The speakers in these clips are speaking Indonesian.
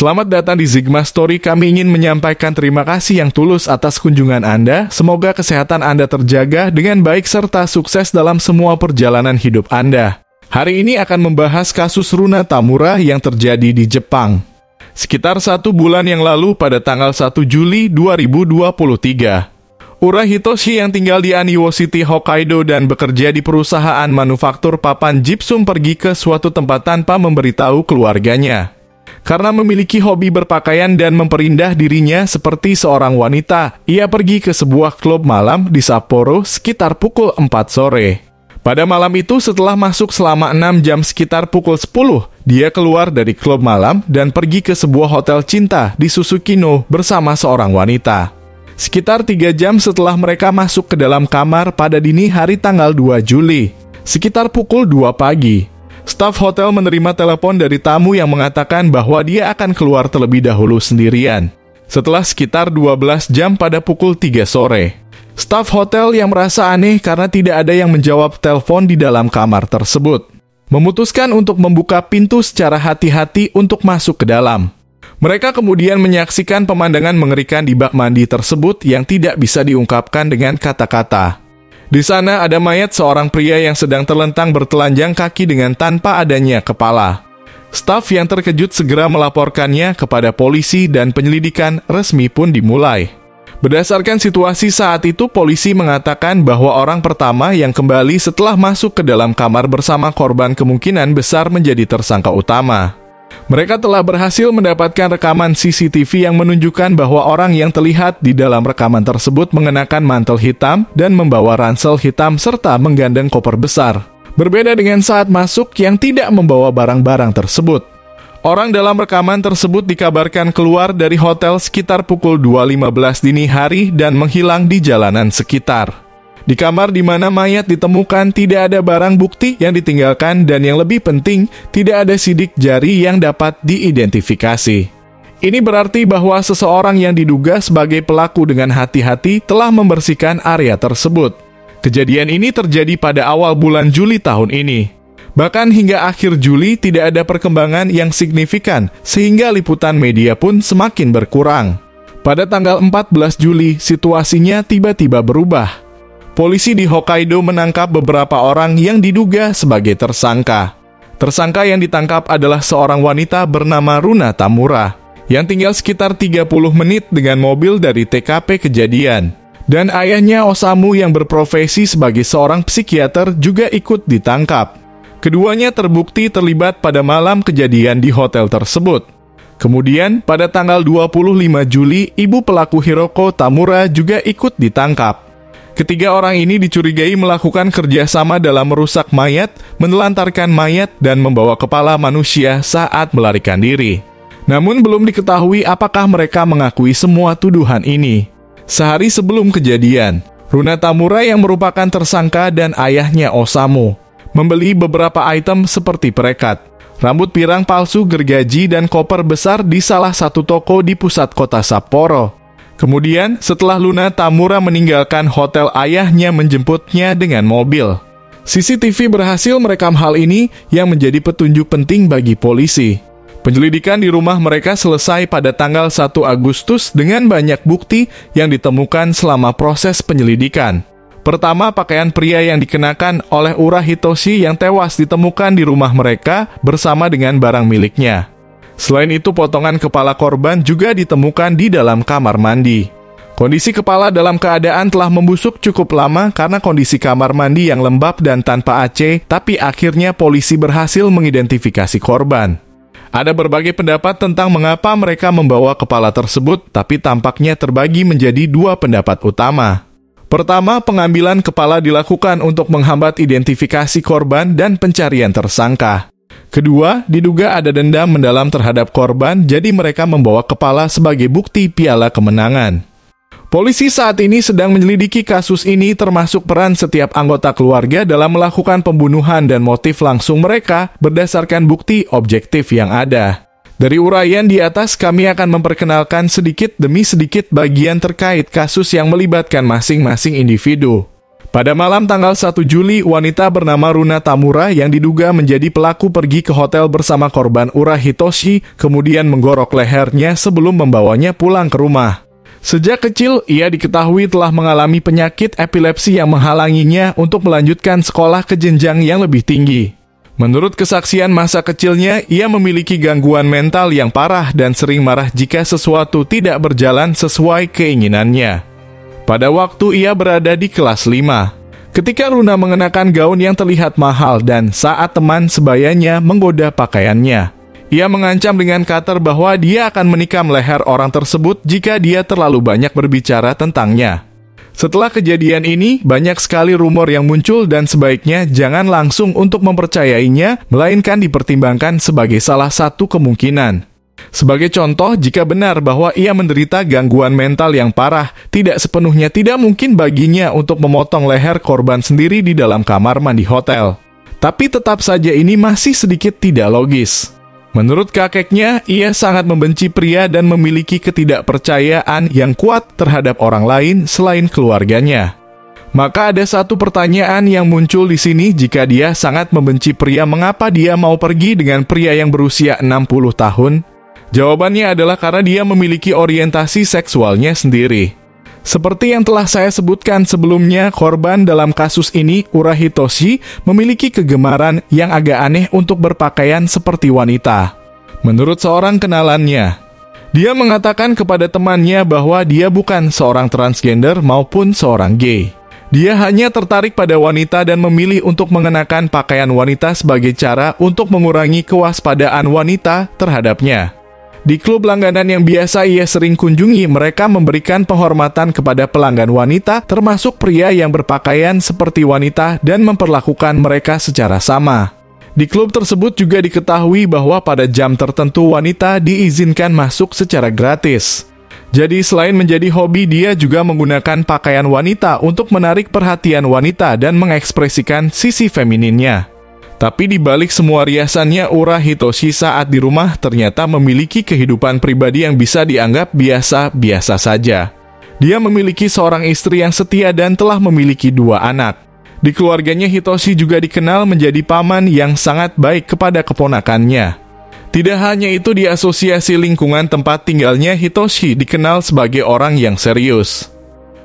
Selamat datang di Zigma Story. Kami ingin menyampaikan terima kasih yang tulus atas kunjungan Anda. Semoga kesehatan Anda terjaga dengan baik serta sukses dalam semua perjalanan hidup Anda. Hari ini akan membahas kasus Runa Tamura yang terjadi di Jepang. Sekitar 1 bulan yang lalu pada tanggal 1 Juli 2023. Ura Hitoshi yang tinggal di Aniwo City, Hokkaido dan bekerja di perusahaan manufaktur papan gypsum pergi ke suatu tempat tanpa memberitahu keluarganya. Karena memiliki hobi berpakaian dan memperindah dirinya seperti seorang wanita, ia pergi ke sebuah klub malam di Sapporo sekitar pukul 4 sore. Pada malam itu setelah masuk selama 6 jam sekitar pukul 10, dia keluar dari klub malam dan pergi ke sebuah hotel cinta di Susukino bersama seorang wanita. Sekitar 3 jam setelah mereka masuk ke dalam kamar pada dini hari tanggal 2 Juli, sekitar pukul 2 pagi, staf hotel menerima telepon dari tamu yang mengatakan bahwa dia akan keluar terlebih dahulu sendirian. Setelah sekitar 12 jam pada pukul 3 sore, staf hotel yang merasa aneh karena tidak ada yang menjawab telepon di dalam kamar tersebut, memutuskan untuk membuka pintu secara hati-hati untuk masuk ke dalam. Mereka kemudian menyaksikan pemandangan mengerikan di bak mandi tersebut yang tidak bisa diungkapkan dengan kata-kata. Di sana ada mayat seorang pria yang sedang terlentang bertelanjang kaki dengan tanpa adanya kepala. Staf yang terkejut segera melaporkannya kepada polisi dan penyelidikan resmi pun dimulai. Berdasarkan situasi saat itu, polisi mengatakan bahwa orang pertama yang kembali setelah masuk ke dalam kamar bersama korban kemungkinan besar menjadi tersangka utama. Mereka telah berhasil mendapatkan rekaman CCTV yang menunjukkan bahwa orang yang terlihat di dalam rekaman tersebut mengenakan mantel hitam dan membawa ransel hitam serta menggandeng koper besar. Berbeda dengan saat masuk yang tidak membawa barang-barang tersebut. Orang dalam rekaman tersebut dikabarkan keluar dari hotel sekitar pukul 2.15 dini hari dan menghilang di jalanan sekitar. Di kamar di mana mayat ditemukan tidak ada barang bukti yang ditinggalkan dan yang lebih penting, tidak ada sidik jari yang dapat diidentifikasi. Ini berarti bahwa seseorang yang diduga sebagai pelaku dengan hati-hati telah membersihkan area tersebut. Kejadian ini terjadi pada awal bulan Juli tahun ini. Bahkan hingga akhir Juli tidak ada perkembangan yang signifikan sehingga liputan media pun semakin berkurang. Pada tanggal 14 Juli, situasinya tiba-tiba berubah. Polisi di Hokkaido menangkap beberapa orang yang diduga sebagai tersangka. Tersangka yang ditangkap adalah seorang wanita bernama Runa Tamura, yang tinggal sekitar 30 menit dengan mobil dari TKP kejadian. Dan ayahnya Osamu yang berprofesi sebagai seorang psikiater juga ikut ditangkap. Keduanya terbukti terlibat pada malam kejadian di hotel tersebut. Kemudian, pada tanggal 25 Juli, ibu pelaku Hiroko Tamura juga ikut ditangkap. Ketiga orang ini dicurigai melakukan kerjasama dalam merusak mayat, menelantarkan mayat, dan membawa kepala manusia saat melarikan diri. Namun belum diketahui apakah mereka mengakui semua tuduhan ini. Sehari sebelum kejadian, Runa Tamura yang merupakan tersangka dan ayahnya Osamu membeli beberapa item seperti perekat, rambut pirang palsu, gergaji, dan koper besar di salah satu toko di pusat kota Sapporo. Kemudian, setelah Runa Tamura meninggalkan hotel, ayahnya menjemputnya dengan mobil. CCTV berhasil merekam hal ini yang menjadi petunjuk penting bagi polisi. Penyelidikan di rumah mereka selesai pada tanggal 1 Agustus dengan banyak bukti yang ditemukan selama proses penyelidikan. Pertama, pakaian pria yang dikenakan oleh Ura Hitoshi yang tewas ditemukan di rumah mereka bersama dengan barang miliknya. Selain itu, potongan kepala korban juga ditemukan di dalam kamar mandi. Kondisi kepala dalam keadaan telah membusuk cukup lama karena kondisi kamar mandi yang lembab dan tanpa AC, tapi akhirnya polisi berhasil mengidentifikasi korban. Ada berbagai pendapat tentang mengapa mereka membawa kepala tersebut, tapi tampaknya terbagi menjadi 2 pendapat utama. Pertama, pengambilan kepala dilakukan untuk menghambat identifikasi korban dan pencarian tersangka. Kedua, diduga ada dendam mendalam terhadap korban, jadi mereka membawa kepala sebagai bukti piala kemenangan. Polisi saat ini sedang menyelidiki kasus ini termasuk peran setiap anggota keluarga dalam melakukan pembunuhan dan motif langsung mereka berdasarkan bukti objektif yang ada. Dari uraian di atas, kami akan memperkenalkan sedikit demi sedikit bagian terkait kasus yang melibatkan masing-masing individu. Pada malam tanggal 1 Juli, wanita bernama Runa Tamura yang diduga menjadi pelaku pergi ke hotel bersama korban Ura Hitoshi, kemudian menggorok lehernya sebelum membawanya pulang ke rumah. Sejak kecil, ia diketahui telah mengalami penyakit epilepsi yang menghalanginya untuk melanjutkan sekolah ke jenjang yang lebih tinggi. Menurut kesaksian masa kecilnya, ia memiliki gangguan mental yang parah dan sering marah jika sesuatu tidak berjalan sesuai keinginannya. Pada waktu ia berada di kelas 5, ketika Runa mengenakan gaun yang terlihat mahal dan saat teman sebayanya menggoda pakaiannya, ia mengancam dengan cutter bahwa dia akan menikam leher orang tersebut jika dia terlalu banyak berbicara tentangnya. Setelah kejadian ini, banyak sekali rumor yang muncul dan sebaiknya jangan langsung untuk mempercayainya, melainkan dipertimbangkan sebagai salah satu kemungkinan. Sebagai contoh, jika benar bahwa ia menderita gangguan mental yang parah, tidak sepenuhnya tidak mungkin baginya untuk memotong leher korban sendiri di dalam kamar mandi hotel. Tapi tetap saja ini masih sedikit tidak logis. Menurut kakeknya, ia sangat membenci pria dan memiliki ketidakpercayaan yang kuat terhadap orang lain selain keluarganya. Maka ada satu pertanyaan yang muncul di sini, jika dia sangat membenci pria, mengapa dia mau pergi dengan pria yang berusia 60 tahun? Jawabannya adalah karena dia memiliki orientasi seksualnya sendiri. Seperti yang telah saya sebutkan sebelumnya, korban dalam kasus ini, Ura Hitoshi, memiliki kegemaran yang agak aneh untuk berpakaian seperti wanita. Menurut seorang kenalannya, dia mengatakan kepada temannya bahwa dia bukan seorang transgender maupun seorang gay. Dia hanya tertarik pada wanita dan memilih untuk mengenakan pakaian wanita sebagai cara untuk mengurangi kewaspadaan wanita terhadapnya. Di klub langganan yang biasa ia sering kunjungi, mereka memberikan penghormatan kepada pelanggan wanita, termasuk pria yang berpakaian seperti wanita dan memperlakukan mereka secara sama. Di klub tersebut juga diketahui bahwa pada jam tertentu wanita diizinkan masuk secara gratis. Jadi selain menjadi hobi, dia juga menggunakan pakaian wanita untuk menarik perhatian wanita dan mengekspresikan sisi femininnya. Tapi di balik semua riasannya, Ura Hitoshi saat di rumah ternyata memiliki kehidupan pribadi yang bisa dianggap biasa-biasa saja. Dia memiliki seorang istri yang setia dan telah memiliki 2 anak. Di keluarganya, Hitoshi juga dikenal menjadi paman yang sangat baik kepada keponakannya. Tidak hanya itu, di asosiasi lingkungan tempat tinggalnya, Hitoshi dikenal sebagai orang yang serius.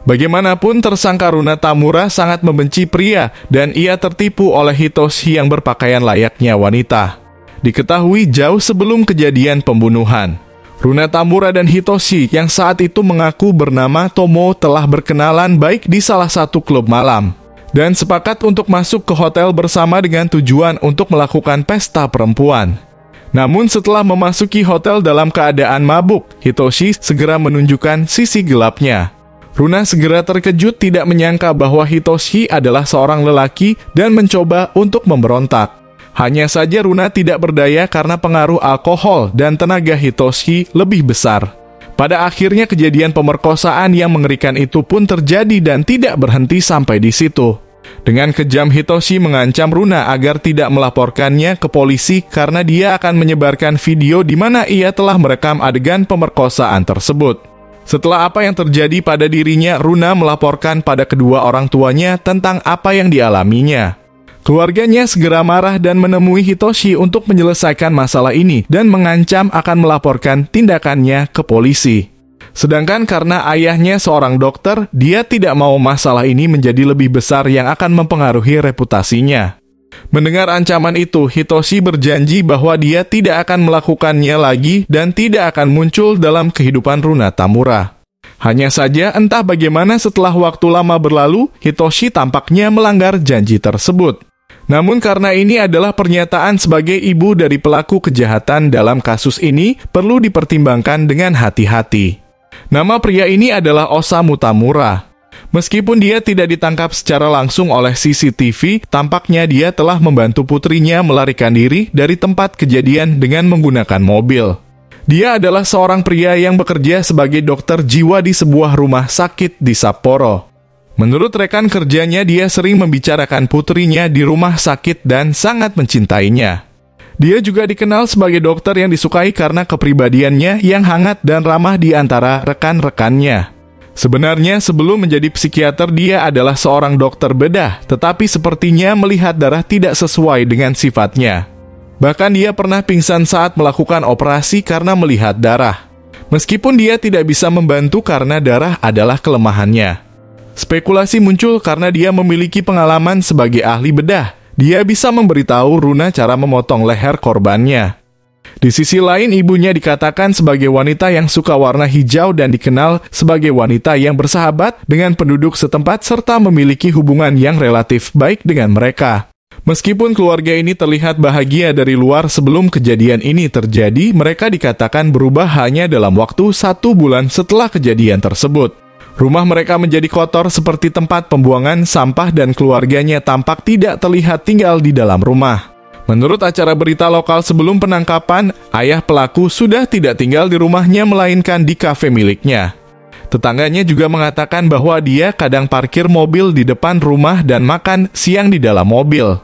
Bagaimanapun, tersangka Runa Tamura sangat membenci pria dan ia tertipu oleh Hitoshi yang berpakaian layaknya wanita. Diketahui jauh sebelum kejadian pembunuhan, Runa Tamura dan Hitoshi yang saat itu mengaku bernama Tomo telah berkenalan baik di salah satu klub malam dan sepakat untuk masuk ke hotel bersama dengan tujuan untuk melakukan pesta perempuan. Namun setelah memasuki hotel dalam keadaan mabuk, Hitoshi segera menunjukkan sisi gelapnya. Runa segera terkejut, tidak menyangka bahwa Hitoshi adalah seorang lelaki dan mencoba untuk memberontak. Hanya saja Runa tidak berdaya karena pengaruh alkohol dan tenaga Hitoshi lebih besar. Pada akhirnya kejadian pemerkosaan yang mengerikan itu pun terjadi dan tidak berhenti sampai di situ. Dengan kejam, Hitoshi mengancam Runa agar tidak melaporkannya ke polisi karena dia akan menyebarkan video di mana ia telah merekam adegan pemerkosaan tersebut. Setelah apa yang terjadi pada dirinya, Runa melaporkan pada kedua orang tuanya tentang apa yang dialaminya. Keluarganya segera marah dan menemui Hitoshi untuk menyelesaikan masalah ini dan mengancam akan melaporkan tindakannya ke polisi. Sedangkan karena ayahnya seorang dokter, dia tidak mau masalah ini menjadi lebih besar yang akan mempengaruhi reputasinya. Mendengar ancaman itu, Hitoshi berjanji bahwa dia tidak akan melakukannya lagi dan tidak akan muncul dalam kehidupan Runa Tamura. Hanya saja, entah bagaimana setelah waktu lama berlalu, Hitoshi tampaknya melanggar janji tersebut. Namun karena ini adalah pernyataan sebagai ibu dari pelaku kejahatan dalam kasus ini, perlu dipertimbangkan dengan hati-hati. Nama pria ini adalah Osamu Tamura. Meskipun dia tidak ditangkap secara langsung oleh CCTV, tampaknya dia telah membantu putrinya melarikan diri dari tempat kejadian dengan menggunakan mobil. Dia adalah seorang pria yang bekerja sebagai dokter jiwa di sebuah rumah sakit di Sapporo. Menurut rekan kerjanya, dia sering membicarakan putrinya di rumah sakit dan sangat mencintainya. Dia juga dikenal sebagai dokter yang disukai karena kepribadiannya yang hangat dan ramah di antara rekan-rekannya. Sebenarnya sebelum menjadi psikiater dia adalah seorang dokter bedah, tetapi sepertinya melihat darah tidak sesuai dengan sifatnya. Bahkan dia pernah pingsan saat melakukan operasi karena melihat darah. Meskipun dia tidak bisa membantu karena darah adalah kelemahannya. Spekulasi muncul karena dia memiliki pengalaman sebagai ahli bedah. Dia bisa memberitahu Runa cara memotong leher korbannya. Di sisi lain, ibunya dikatakan sebagai wanita yang suka warna hijau dan dikenal sebagai wanita yang bersahabat dengan penduduk setempat serta memiliki hubungan yang relatif baik dengan mereka. Meskipun keluarga ini terlihat bahagia dari luar sebelum kejadian ini terjadi, mereka dikatakan berubah hanya dalam waktu 1 bulan setelah kejadian tersebut. Rumah mereka menjadi kotor seperti tempat pembuangan sampah dan keluarganya tampak tidak terlihat tinggal di dalam rumah. Menurut acara berita lokal sebelum penangkapan, ayah pelaku sudah tidak tinggal di rumahnya melainkan di kafe miliknya. Tetangganya juga mengatakan bahwa dia kadang parkir mobil di depan rumah dan makan siang di dalam mobil.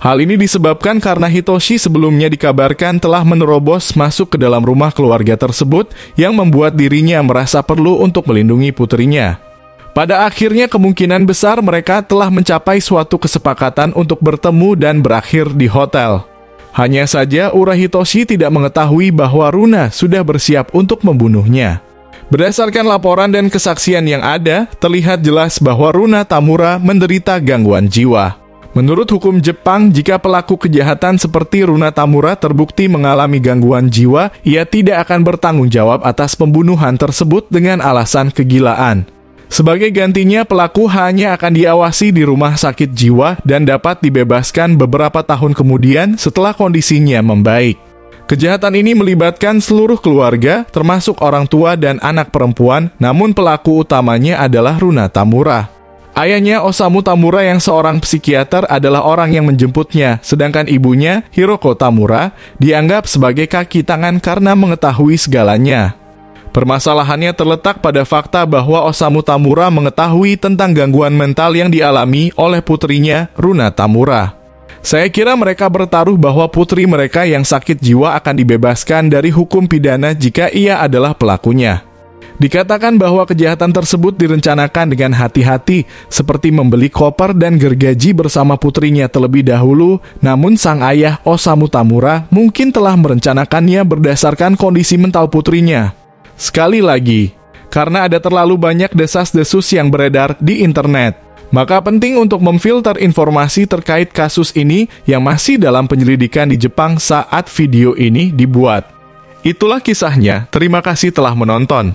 Hal ini disebabkan karena Hitoshi sebelumnya dikabarkan telah menerobos masuk ke dalam rumah keluarga tersebut yang membuat dirinya merasa perlu untuk melindungi putrinya. Pada akhirnya kemungkinan besar mereka telah mencapai suatu kesepakatan untuk bertemu dan berakhir di hotel. Hanya saja Ura Hitoshi tidak mengetahui bahwa Runa sudah bersiap untuk membunuhnya. Berdasarkan laporan dan kesaksian yang ada, terlihat jelas bahwa Runa Tamura menderita gangguan jiwa. Menurut hukum Jepang, jika pelaku kejahatan seperti Runa Tamura terbukti mengalami gangguan jiwa, ia tidak akan bertanggung jawab atas pembunuhan tersebut dengan alasan kegilaan. Sebagai gantinya, pelaku hanya akan diawasi di rumah sakit jiwa dan dapat dibebaskan beberapa tahun kemudian setelah kondisinya membaik. Kejahatan ini melibatkan seluruh keluarga, termasuk orang tua dan anak perempuan, namun pelaku utamanya adalah Runa Tamura. Ayahnya, Osamu Tamura yang seorang psikiater, adalah orang yang menjemputnya, sedangkan ibunya, Hiroko Tamura, dianggap sebagai kaki tangan karena mengetahui segalanya. Permasalahannya terletak pada fakta bahwa Osamu Tamura mengetahui tentang gangguan mental yang dialami oleh putrinya, Runa Tamura. Saya kira mereka bertaruh bahwa putri mereka yang sakit jiwa akan dibebaskan dari hukum pidana jika ia adalah pelakunya. Dikatakan bahwa kejahatan tersebut direncanakan dengan hati-hati, seperti membeli koper dan gergaji bersama putrinya terlebih dahulu, namun sang ayah, Osamu Tamura, mungkin telah merencanakannya berdasarkan kondisi mental putrinya. Sekali lagi, karena ada terlalu banyak desas-desus yang beredar di internet, maka penting untuk memfilter informasi terkait kasus ini yang masih dalam penyelidikan di Jepang saat video ini dibuat. Itulah kisahnya, terima kasih telah menonton.